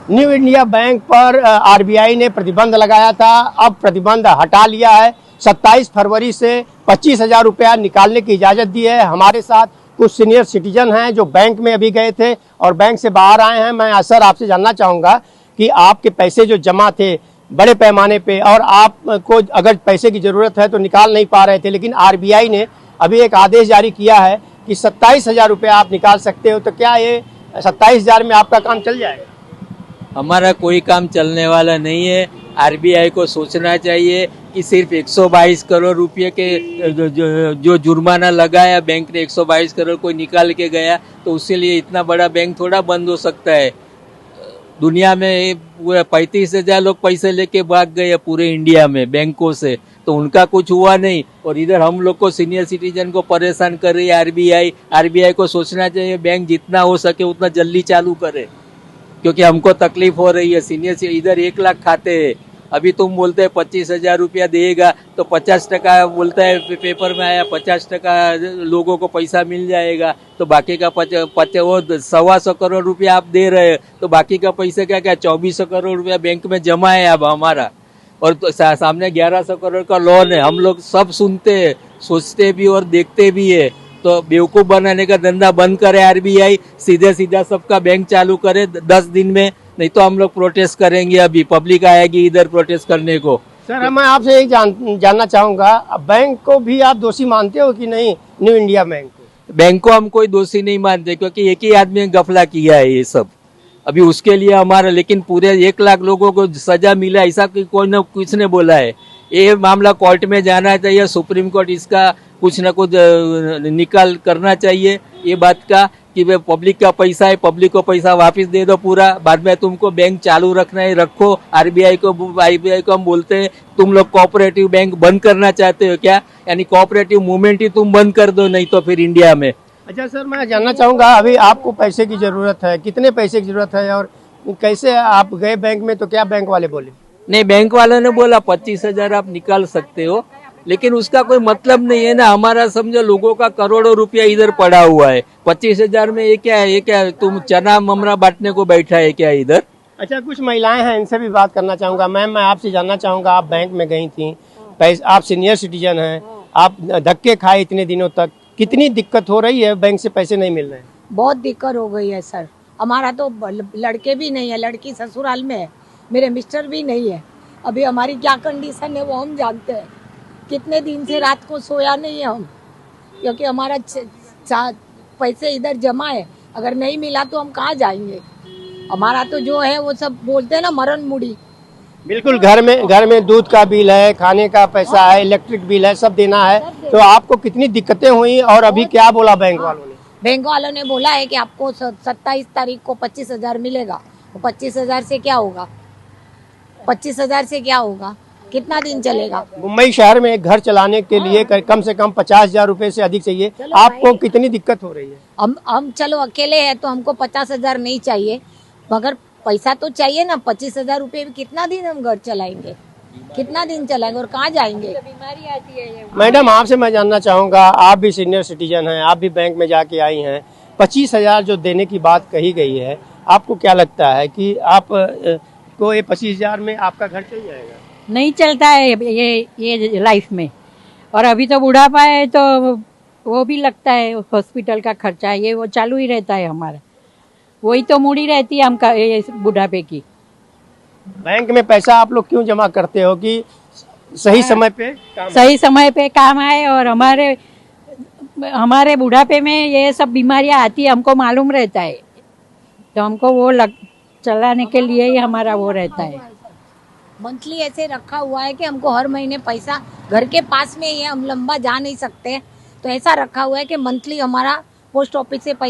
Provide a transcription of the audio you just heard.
New India bank पर RBI ने प्रतिबंध लगाया था, अब प्रतिबंध हटा लिया है। 27 फरवरी से 25,000 रुपया निकालने की इजाज़त दी है। हमारे साथ कुछ सीनियर सिटीजन हैं जो बैंक में अभी गए थे और बैंक से बाहर आए हैं। मैं सर आपसे जानना चाहूँगा कि आपके पैसे जो जमा थे बड़े पैमाने पे और आपको अगर पैसे की ज़रूरत है तो निकाल नहीं पा रहे थे, लेकिन आरबीआई ने अभी एक आदेश जारी किया है कि 27,000 रुपया आप निकाल सकते हो, तो क्या ये 27,000 में आपका काम चल जाएगा? हमारा कोई काम चलने वाला नहीं है। आरबीआई को सोचना चाहिए कि सिर्फ 122 करोड़ रुपए के जो जुर्माना लगाया बैंक ने, 122 करोड़ कोई निकाल के गया तो उसके लिए इतना बड़ा बैंक थोड़ा बंद हो सकता है। दुनिया में पूरे 35,000 लोग पैसे लेके भाग गए पूरे इंडिया में बैंकों से, तो उनका कुछ हुआ नहीं। और इधर हम लोग को सीनियर सिटीजन को परेशान कर रही है आरबीआई। आरबीआई को सोचना चाहिए बैंक जितना हो सके उतना जल्दी चालू करे, क्योंकि हमको तकलीफ हो रही है। सीनियर से इधर 1 लाख खाते हैं, अभी तुम बोलते हैं 25,000 रुपया देगा तो 50% बोलता है पेपर में आया, 50% लोगों को पैसा मिल जाएगा, तो बाकी का वो 125 करोड़ रुपया आप दे रहे हैं, तो बाकी का पैसा क्या 2400 करोड़ रुपया बैंक में जमा है अब हमारा, और तो सामने 1100 करोड़ का लोन है। हम लोग सब सुनते हैं, सोचते भी और देखते भी है। तो बेवकूफ बनाने का धंधा बंद करे आरबीआई, सीधे सीधा सबका बैंक चालू करे 10 दिन में, नहीं तो हम लोग प्रोटेस्ट करेंगे। अभी पब्लिक आएगी इधर प्रोटेस्ट करने को। सर मैं आपसे एक जानना चाहूँगा, बैंक को भी आप दोषी मानते हो कि नहीं? न्यू इंडिया बैंक को हम कोई दोषी नहीं मानते, क्योंकि एक ही आदमी ने गफला किया है ये सब। अभी उसके लिए हमारा, लेकिन पूरे 1 लाख लोगों को सजा मिला ऐसा कोई न कुछ ने बोला है। ये मामला कोर्ट में जाना चाहिए, सुप्रीम कोर्ट इसका कुछ न कुछ निकाल करना चाहिए ये बात का कि वे पब्लिक का पैसा है, पब्लिक को पैसा वापस दे दो पूरा। बाद में तुमको बैंक चालू रखना है रखो। आरबीआई को हम बोलते हैं तुम लोग कोऑपरेटिव बैंक बंद करना चाहते हो क्या? यानी कोऑपरेटिव मूवमेंट ही तुम बंद कर दो, नहीं तो फिर इंडिया में। अच्छा सर मैं जानना चाहूँगा, अभी आपको पैसे की ज़रूरत है, कितने पैसे की ज़रूरत है और कैसे आप गए बैंक में, तो क्या बैंक वाले बोले? नहीं, बैंक वालों ने बोला 25,000 आप निकाल सकते हो, लेकिन उसका कोई मतलब नहीं है ना। हमारा समझो लोगों का करोड़ों रुपया इधर पड़ा हुआ है, 25,000 में ये क्या है? ये क्या तुम चना ममरा बांटने को बैठा है क्या इधर? अच्छा कुछ महिलाएं हैं, इनसे भी बात करना चाहूँगा। मैम मैं आपसे जानना चाहूँगा, आप बैंक में गई थी, आप सीनियर सिटीजन हैं, आप धक्के खाए इतने दिनों तक, कितनी दिक्कत हो रही है? बैंक से पैसे नहीं मिल रहे हैं? बहुत दिक्कत हो गई है सर। हमारा तो लड़के भी नहीं है, लड़की ससुराल में है, मेरे मिस्टर भी नहीं है। अभी हमारी क्या कंडीशन है वो हम जानते हैं। कितने दिन से रात को सोया नहीं है हम, क्योंकि हमारा पैसे इधर जमा है। अगर नहीं मिला तो हम कहाँ जाएंगे? हमारा तो जो है वो सब बोलते हैं ना मरण मुड़ी। बिल्कुल, घर में दूध का बिल है, खाने का पैसा है, इलेक्ट्रिक बिल है, सब देना है। तो आपको कितनी दिक्कतें हुई और अभी क्या बोला बैंक वालों ने? बैंक वालों ने बोला है कि आपको 27 तारीख को 25,000 मिलेगा। तो 25,000 से क्या होगा? 25,000 से क्या होगा? कितना दिन चलेगा? मुंबई शहर में एक घर चलाने के लिए कम से कम 50,000 रुपए से अधिक चाहिए। आपको कितनी दिक्कत हो रही है? हम चलो अकेले हैं तो हमको 50,000 नहीं चाहिए, मगर पैसा तो चाहिए ना। 25,000 रुपए में कितना दिन हम घर चलाएंगे, कितना दिन चलाएंगे और कहाँ जाएंगे? बीमारी आती है। मैडम आपसे मैं जानना चाहूँगा, आप भी सीनियर सिटीजन हैं, आप भी बैंक में जाके आई हैं, 25,000 जो देने की बात कही गई है, आपको क्या लगता है कि आप को ये 25,000 में आपका घर चल जाएगा? नहीं चलता है ये लाइफ में। और अभी तो बुढ़ापा है तो वो भी लगता है, हॉस्पिटल का खर्चा ये वो चालू ही रहता है हमारा, वही तो मुड़ी रहती है हमका ये बुढ़ापे की। बैंक में पैसा आप लोग क्यों जमा करते हो कि सही समय पे काम आए, और हमारे बुढ़ापे में ये सब बीमारियां आती है हमको मालूम रहता है, तो हमको वो चलाने के लिए ही हमारा वो रहता है। मंथली ऐसे रखा हुआ है कि हमको हर महीने पैसा घर के पास में ही है, हम लंबा जा नहीं सकते, तो ऐसा रखा हुआ है कि मंथली हमारा पोस्ट ऑफिस से पैसा